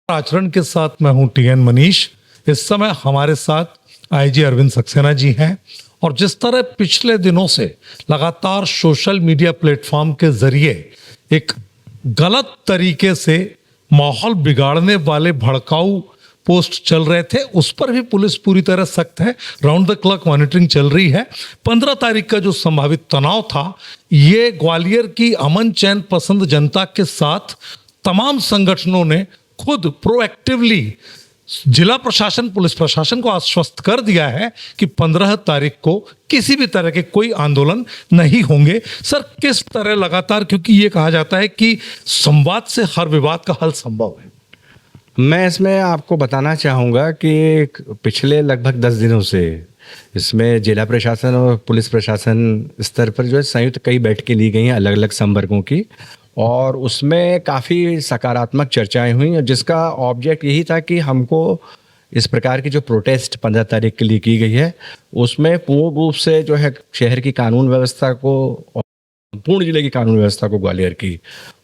आचरण के साथ मैं हूं टीएन मनीष। इस समय हमारे साथ आईजी अरविंद सक्सेना जी हैं और जिस तरह पिछले दिनों से लगातार सोशल मीडिया प्लेटफॉर्म के जरिए एक गलत तरीके से माहौल बिगाड़ने वाले भड़काऊ पोस्ट चल रहे थे, उस पर भी पुलिस पूरी तरह सख्त है। राउंड द क्लॉक मॉनिटरिंग चल रही है। 15 तारीख का जो संभावित तनाव था, ये ग्वालियर की अमन चैन पसंद जनता के साथ तमाम संगठनों ने खुद प्रोएक्टिवली जिला प्रशासन, पुलिस प्रशासन को आश्वस्त कर दिया है कि 15 तारीख को किसी भी तरह के कोई आंदोलन नहीं होंगे। सर, किस तरह लगातार, क्योंकि ये कहा जाता है कि संवाद से हर विवाद का हल संभव है। मैं इसमें आपको बताना चाहूँगा कि पिछले लगभग 10 दिनों से इसमें जिला प्रशासन और पुलिस प्रशासन स्तर पर जो है संयुक्त कई बैठकें ली गई हैं अलग अलग संवर्गों की, और उसमें काफ़ी सकारात्मक चर्चाएं हुई और जिसका ऑब्जेक्ट यही था कि हमको इस प्रकार की जो प्रोटेस्ट 15 तारीख के लिए की गई है उसमें पूर्ण रूप से जो है शहर की कानून व्यवस्था को, पूर्ण जिले की कानून व्यवस्था को, ग्वालियर की,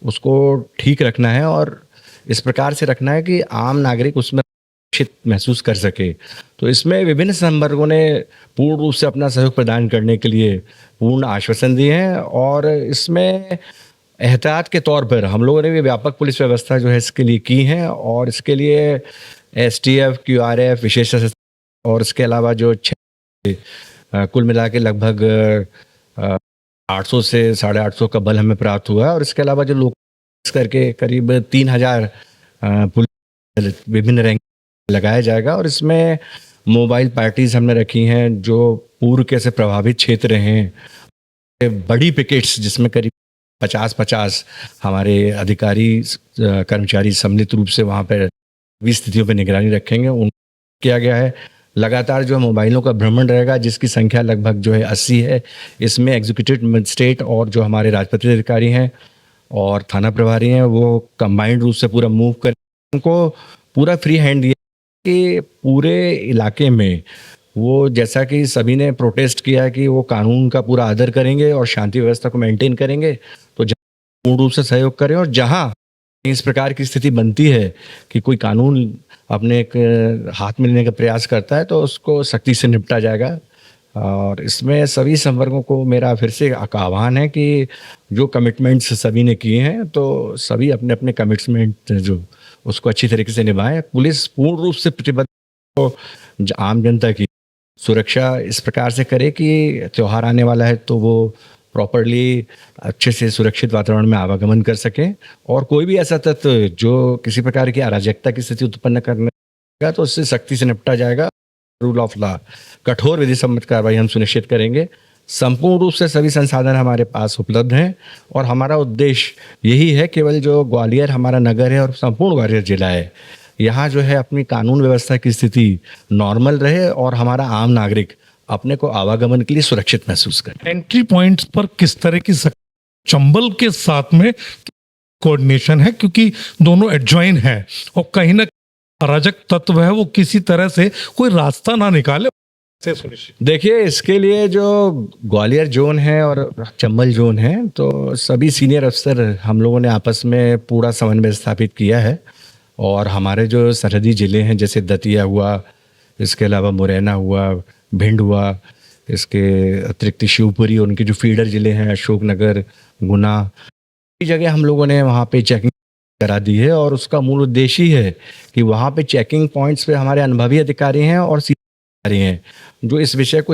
उसको ठीक रखना है और इस प्रकार से रखना है कि आम नागरिक उसमें सुरक्षित महसूस कर सके। तो इसमें विभिन्न संवर्गों ने पूर्ण रूप से अपना सहयोग प्रदान करने के लिए पूर्ण आश्वासन दिए हैं और इसमें एहतियात के तौर पर हम लोगों ने भी व्यापक पुलिस व्यवस्था जो है इसके लिए की है और इसके लिए एसटीएफ, क्यूआरएफ, विशेष सशस्त्र और इसके अलावा जो कुल मिला के लगभग 800 से 850 का बल हमें प्राप्त हुआ है और इसके अलावा जो लोग करके करीब 3000 पुलिस विभिन्न रैंक लगाया जाएगा और इसमें मोबाइल पार्टीज हमने रखी हैं जो पूर्व के से प्रभावित क्षेत्र हैं, बड़ी पिकेट्स जिसमें करीब 50-50 हमारे अधिकारी कर्मचारी सम्मिलित रूप से वहाँ पर स्थितियों पर निगरानी रखेंगे। उन किया गया है लगातार जो मोबाइलों का भ्रमण रहेगा जिसकी संख्या लगभग जो है 80 है। इसमें एग्जीक्यूटिव मजिस्ट्रेट और जो हमारे राजपत्रित अधिकारी हैं और थाना प्रभारी हैं वो कंबाइंड रूप से पूरा मूव कर, उनको पूरा फ्री हैंड दिया कि पूरे इलाके में वो, जैसा कि सभी ने प्रोटेस्ट किया कि वो कानून का पूरा आदर करेंगे और शांति व्यवस्था को मेंटेन करेंगे, तो पूर्ण रूप से सहयोग करें और जहां इस प्रकार की स्थिति बनती है कि कोई कानून अपने हाथ में लेने का प्रयास करता है तो उसको सख्ती से निपटा जाएगा। और इसमें सभी संवर्गों को मेरा फिर से आह्वान है कि जो कमिटमेंट्स सभी ने किए हैं तो सभी अपने अपने कमिटमेंट जो उसको अच्छी तरीके से निभाएं। पुलिस पूर्ण रूप से प्रतिबद्ध हो आम जनता की सुरक्षा इस प्रकार से करे कि त्यौहार आने वाला है तो वो प्रॉपरली अच्छे से सुरक्षित वातावरण में आवागमन कर सके और कोई भी ऐसा तत्व जो किसी प्रकार की अराजकता की स्थिति उत्पन्न करने का तो उससे सख्ती से निपटा जाएगा। रूल ऑफ लॉ, कठोर विधि सम्मत कार्रवाई हम सुनिश्चित करेंगे। संपूर्ण रूप से सभी संसाधन हमारे पास उपलब्ध हैं और हमारा उद्देश्य यही है, केवल जो ग्वालियर हमारा नगर है और संपूर्ण ग्वालियर जिला है, यहाँ जो है अपनी कानून व्यवस्था की स्थिति नॉर्मल रहे और हमारा आम नागरिक अपने को आवागमन के लिए सुरक्षित महसूस करे। एंट्री पॉइंट्स पर किस तरह की चंबल के साथ में कोऑर्डिनेशन है, क्योंकि दोनों एडजॉइन हैं और कहीं ना अराजक तत्व है वो किसी तरह से कोई रास्ता ना निकाले। देखिए, इसके लिए जो ग्वालियर जोन है और चंबल जोन है तो सभी सीनियर अफसर हम लोगों ने आपस में पूरा समन्वय स्थापित किया है और हमारे जो सरहदी ज़िले हैं जैसे दतिया हुआ, इसके अलावा मुरैना हुआ, भिंड हुआ, इसके अतिरिक्त शिवपुरी, उनके जो फीडर ज़िले हैं अशोकनगर, गुना, कई जगह हम लोगों ने वहाँ पे चेकिंग करा दी है और उसका मूल उद्देश्य ही है कि वहाँ पे चेकिंग पॉइंट्स पे हमारे अनुभवी अधिकारी हैं और अधिकारी हैं जो इस विषय को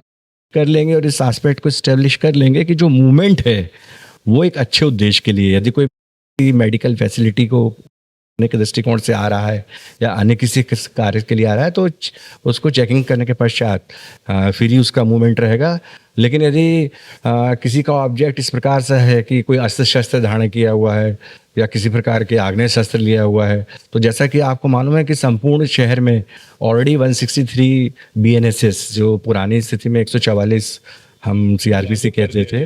कर लेंगे और इस एस्पेक्ट को इस्टेब्लिश कर लेंगे कि जो मूवमेंट है वो एक अच्छे उद्देश्य के लिए, यदि कोई मेडिकल फैसिलिटी को के दृष्टिकोण से आ रहा है या अन्य किसी कार्य के लिए आ रहा है तो उसको चेकिंग करने के पश्चात फिर ही उसका मूवमेंट रहेगा। लेकिन यदि किसी का ऑब्जेक्ट इस प्रकार से है कि कोई अस्त्र शस्त्र धारण किया हुआ है या किसी प्रकार के आग्नेय शस्त्र लिया हुआ है, तो जैसा कि आपको मालूम है कि संपूर्ण शहर में ऑलरेडी 163 BNSS जो पुरानी स्थिति में 144 हम CRPC कहते थे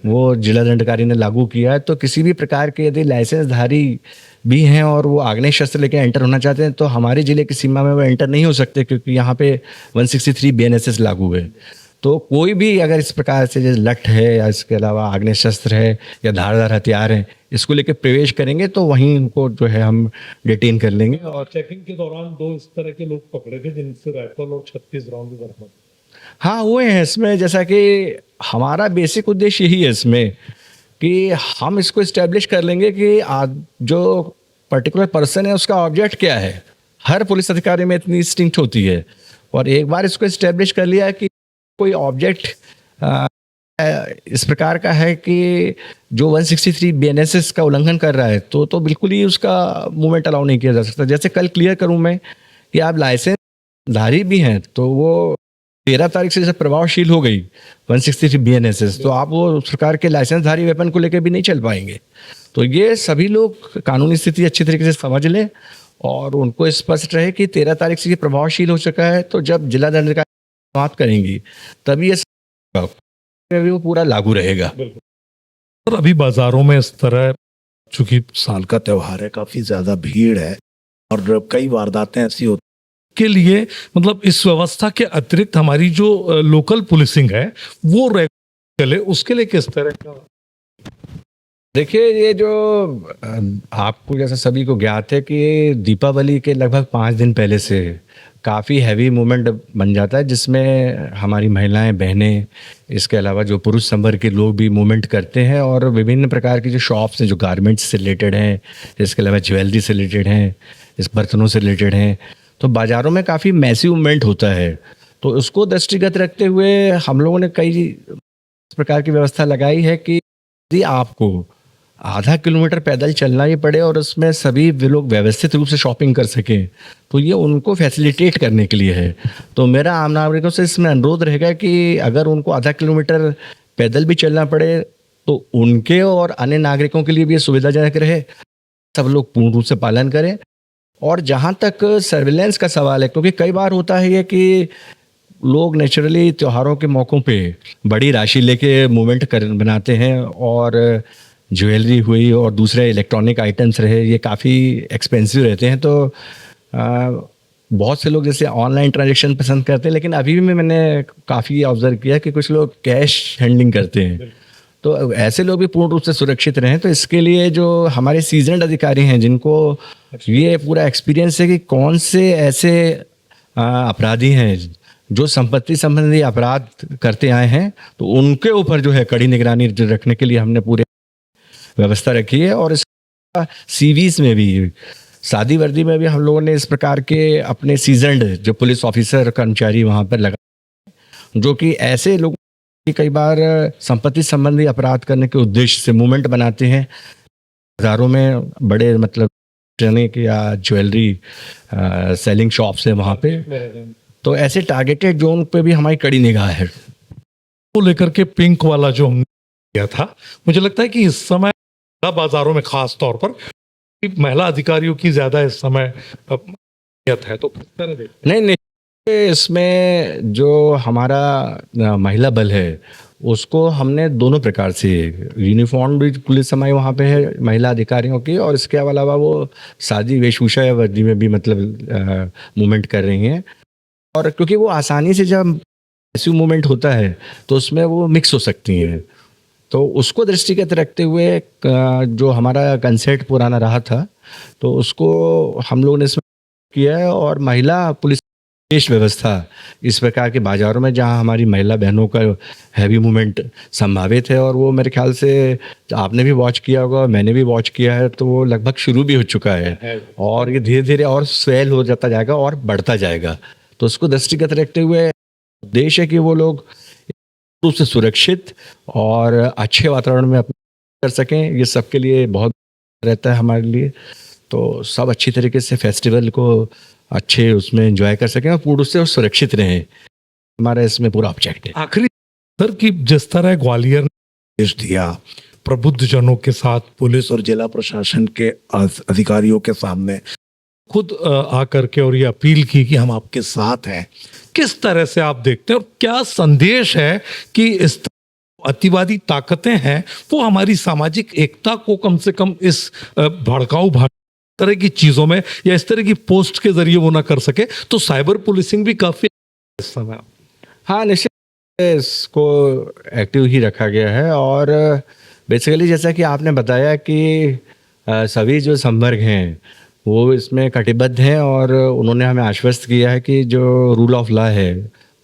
वो जिला दंडाधिकारी ने लागू किया है। तो किसी भी प्रकार के यदि लाइसेंसधारी भी हैं और वो आग्नेय शस्त्र लेके एंटर होना चाहते हैं तो हमारे ज़िले की सीमा में वो एंटर नहीं हो सकते क्योंकि यहाँ पे 163 BNSS लागू है। तो कोई भी अगर इस प्रकार से जैसे लठ है या इसके अलावा आग्नेय शस्त्र है या धारदार हथियार है, इसको लेकर प्रवेश करेंगे तो वहीं उनको जो है हम डिटेन कर लेंगे। और चेकिंग के दौरान 2 इस तरह के लोग पकड़े थे जिनसे राइफल और 36 राउंड भी बरामद। हाँ, वो है इसमें, जैसा कि हमारा बेसिक उद्देश्य यही है इसमें कि हम इसको इस्टेब्लिश कर लेंगे कि जो पर्टिकुलर पर्सन है उसका ऑब्जेक्ट क्या है। हर पुलिस अधिकारी में इतनी इंस्टिंक्ट होती है, और एक बार इसको इस्टेब्लिश कर लिया कि कोई ऑब्जेक्ट इस प्रकार का है कि जो 163 BNSS का उल्लंघन कर रहा है तो बिल्कुल ही उसका मूवमेंट अलाउ नहीं किया जा सकता। जैसे कल क्लियर करूं मैं कि आप लाइसेंस धारी भी हैं तो वो 13 तारीख से जैसे प्रभावशील हो गई 163 BNSS, तो आप वो उस प्रकार के लाइसेंसधारी वेपन को लेकर भी नहीं चल पाएंगे। तो ये सभी लोग कानूनी स्थिति अच्छी तरीके से समझ लें और उनको स्पष्ट रहे कि 13 तारीख से ये प्रभावशील हो चुका है, तो जब जिला दंडाधिकारी बात करेंगी तभी ये वो पूरा लागू रहेगा। और अभी बाजारों में इस तरह, चूंकि साल का त्योहार है, काफी ज्यादा भीड़ है और कई वारदातें ऐसी होती के लिए, मतलब इस व्यवस्था के अतिरिक्त हमारी जो लोकल पुलिसिंग है वो चले, उसके लिए किस तरह का? देखिए, ये जो आपको जैसा सभी को ज्ञात है कि दीपावली के लगभग 5 दिन पहले से काफ़ी हैवी मूवमेंट बन जाता है, जिसमें हमारी महिलाएं, बहनें, इसके अलावा जो पुरुष संवर्ग के लोग भी मूवमेंट करते हैं और विभिन्न प्रकार की जो शॉप्स हैं जो गारमेंट्स से रिलेटेड हैं, इसके अलावा ज्वेलरी से रिलेटेड हैं, इस बर्तनों से रिलेटेड हैं, तो बाज़ारों में काफ़ी मैसिव मूवमेंट होता है। तो उसको दृष्टिगत रखते हुए हम लोगों ने कई इस प्रकार की व्यवस्था लगाई है कि यदि आपको आधा किलोमीटर पैदल चलना ही पड़े और उसमें सभी वे लोग व्यवस्थित रूप से शॉपिंग कर सकें, तो ये उनको फैसिलिटेट करने के लिए है। तो मेरा आम नागरिकों से इसमें अनुरोध रहेगा कि अगर उनको आधा किलोमीटर पैदल भी चलना पड़े तो उनके और अन्य नागरिकों के लिए भी ये सुविधाजनक रहे, सब लोग पूर्ण रूप से पालन करें। और जहाँ तक सर्विलेंस का सवाल है, क्योंकि कई बार होता है ये कि लोग नेचुरली त्योहारों के मौक़ों पे बड़ी राशि लेके मूवमेंट बनाते हैं और ज्वेलरी हुई और दूसरे इलेक्ट्रॉनिक आइटम्स रहे, ये काफ़ी एक्सपेंसिव रहते हैं। तो बहुत से लोग जैसे ऑनलाइन ट्रांजैक्शन पसंद करते हैं, लेकिन अभी भी मैंने काफ़ी ऑब्जर्व किया कि कुछ लोग कैश हैंडलिंग करते हैं, तो ऐसे लोग भी पूर्ण रूप से सुरक्षित रहें। तो इसके लिए जो हमारे सीजनड अधिकारी हैं जिनको ये पूरा एक्सपीरियंस है कि कौन से ऐसे अपराधी हैं जो संपत्ति संबंधी अपराध करते आए हैं, तो उनके ऊपर जो है कड़ी निगरानी रखने के लिए हमने पूरे व्यवस्था रखी है। और इसका सीवीज में भी, सादी वर्दी में भी हम लोगों ने इस प्रकार के अपने सीजनड जो पुलिस ऑफिसर कर्मचारी वहाँ पर लगा, जो कि ऐसे लोग कई बार संपत्ति संबंधी अपराध करने के उद्देश्य से मूवमेंट बनाते हैं बाजारों में, बड़े मतलब इलेक्ट्रॉनिक या ज्वेलरी सेलिंग शॉप्स है वहाँ पे, तो ऐसे टारगेटेड जोन पे भी हमारी कड़ी निगाह है। को लेकर के पिंक वाला जो हमने किया था, मुझे लगता है कि इस समय बाजारों में खास तौर पर महिला अधिकारियों की ज्यादा इस समय है, तो किस तरह देखते हैं? नहीं, इसमें जो हमारा महिला बल है उसको हमने दोनों प्रकार से, यूनिफॉर्म भी पुलिस हमारी वहाँ पे है महिला अधिकारियों की, और इसके अलावा वो सादी वेशभूषा या वर्दी में भी मतलब मूवमेंट कर रही हैं। और क्योंकि वो आसानी से जब ऐसी मूवमेंट होता है तो उसमें वो मिक्स हो सकती हैं, तो उसको दृष्टिगत रखते हुए जो हमारा कंसेप्ट पुराना रहा था तो उसको हम लोगों ने इसमें किया है। और महिला पुलिस विशेष व्यवस्था इस प्रकार के बाज़ारों में जहां हमारी महिला बहनों का हैवी मूवमेंट संभावित है, और वो मेरे ख्याल से आपने भी वॉच किया होगा, मैंने भी वॉच किया है, तो वो लगभग शुरू भी हो चुका है और ये धीरे धीरे और स्वेल हो जाता जाएगा और बढ़ता जाएगा। तो उसको दृष्टिगत रखते हुए उद्देश्य है कि वो लोग रूप से सुरक्षित और अच्छे वातावरण में कर सकें, ये सबके लिए बहुत रहता है हमारे लिए। तो सब अच्छी तरीके से फेस्टिवल को अच्छे उसमें एंजॉय कर सकें और पूर्ण रूप से सुरक्षित रहें, हमारा इसमें पूरा ऑब्जेक्ट है। आखिरी सर, कि जिस तरह ग्वालियर ने निर्देश दिया प्रबुद्ध जनों के साथ, पुलिस और जिला प्रशासन के अधिकारियों के सामने खुद आकर के और ये अपील की कि हम आपके साथ हैं, किस तरह से आप देखते हैं और क्या संदेश है कि इस अतिवादी ताकतें हैं वो हमारी सामाजिक एकता को कम से कम इस भड़काऊ तरह की चीजों में या इस तरह की पोस्ट के जरिए वो ना कर सके, तो साइबर पुलिसिंग भी काफी इस समय। हाँ, निश्चित इसको एक्टिव ही रखा गया है। और बेसिकली जैसा कि आपने बताया कि सभी जो संवर्ग हैं वो इसमें कटिबद्ध हैं, और उन्होंने हमें आश्वस्त किया है कि जो रूल ऑफ लॉ है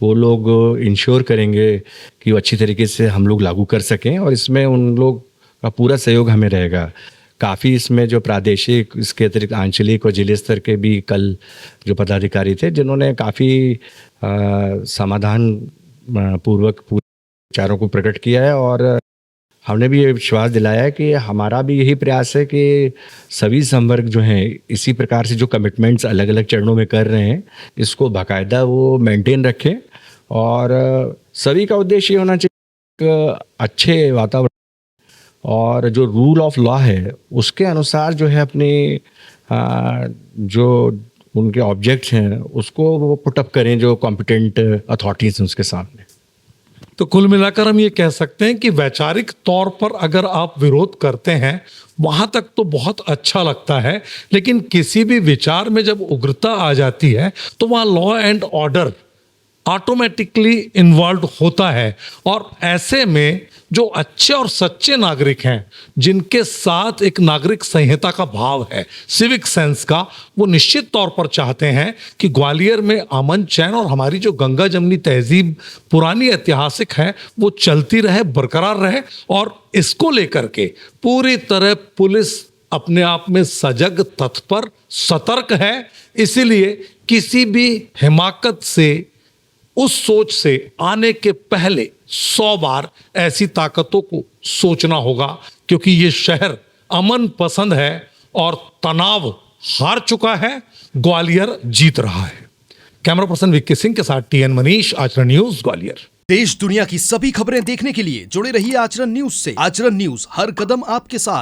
वो लोग इंश्योर करेंगे कि वो अच्छी तरीके से हम लोग लागू कर सकें, और इसमें उन लोग का पूरा सहयोग हमें रहेगा। काफ़ी इसमें जो प्रादेशिक, इसके अतिरिक्त आंचलिक और जिले स्तर के भी कल जो पदाधिकारी थे जिन्होंने काफ़ी समाधान पूर्वक पूरे विचारों को प्रकट किया है। और हमने भी ये विश्वास दिलाया है कि हमारा भी यही प्रयास है कि सभी संवर्ग जो हैं इसी प्रकार से जो कमिटमेंट्स अलग अलग चरणों में कर रहे हैं इसको बाकायदा वो मेंटेन रखें। और सभी का उद्देश्य ये होना चाहिए एक अच्छे वातावरण और जो रूल ऑफ लॉ है उसके अनुसार जो है अपने जो उनके ऑब्जेक्ट्स हैं उसको वो पुटअप करें जो कॉम्पिटेंट अथॉरिटीज़ हैं उसके सामने। तो कुल मिलाकर हम ये कह सकते हैं कि वैचारिक तौर पर अगर आप विरोध करते हैं वहां तक तो बहुत अच्छा लगता है, लेकिन किसी भी विचार में जब उग्रता आ जाती है तो वहाँ law and order automatically involve होता है। और ऐसे में जो अच्छे और सच्चे नागरिक हैं, जिनके साथ एक नागरिक संहिता का भाव है, सिविक सेंस का, वो निश्चित तौर पर चाहते हैं कि ग्वालियर में अमन चैन और हमारी जो गंगा जमनी तहजीब पुरानी ऐतिहासिक है वो चलती रहे, बरकरार रहे। और इसको लेकर के पूरी तरह पुलिस अपने आप में सजग, तत्पर, सतर्क है। इसीलिए किसी भी हिमाकत से, उस सोच से आने के पहले 100 बार ऐसी ताकतों को सोचना होगा, क्योंकि ये शहर अमन पसंद है और तनाव हार चुका है, ग्वालियर जीत रहा है। कैमरा पर्सन विक्की सिंह के साथ TN मनीष, आचरण न्यूज, ग्वालियर। देश दुनिया की सभी खबरें देखने के लिए जुड़े रहिए आचरण न्यूज से। आचरण न्यूज, हर कदम आपके साथ।